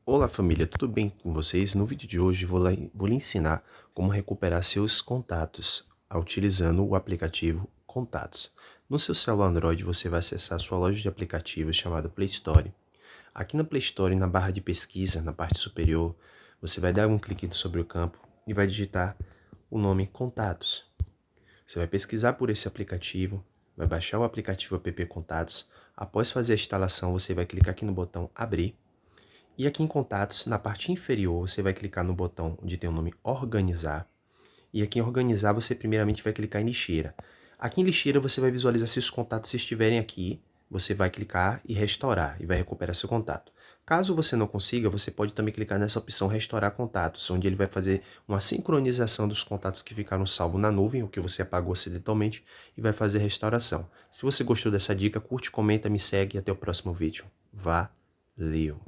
Olá família, tudo bem com vocês? No vídeo de hoje vou lhe ensinar como recuperar seus contatos utilizando o aplicativo Contatos. No seu celular Android você vai acessar a sua loja de aplicativos chamada Play Store. Aqui na Play Store, na barra de pesquisa, na parte superior, você vai dar um clique sobre o campo e vai digitar o nome Contatos. Você vai pesquisar por esse aplicativo, vai baixar o aplicativo app Contatos. Após fazer a instalação, você vai clicar aqui no botão Abrir. E aqui em Contatos, na parte inferior, você vai clicar no botão onde tem o nome Organizar. E aqui em Organizar, você primeiramente vai clicar em Lixeira. Aqui em Lixeira, você vai visualizar se os contatos estiverem aqui. Você vai clicar e restaurar e vai recuperar seu contato. Caso você não consiga, você pode também clicar nessa opção Restaurar Contatos, onde ele vai fazer uma sincronização dos contatos que ficaram salvos na nuvem, o que você apagou acidentalmente, e vai fazer restauração. Se você gostou dessa dica, curte, comenta, me segue e até o próximo vídeo. Valeu!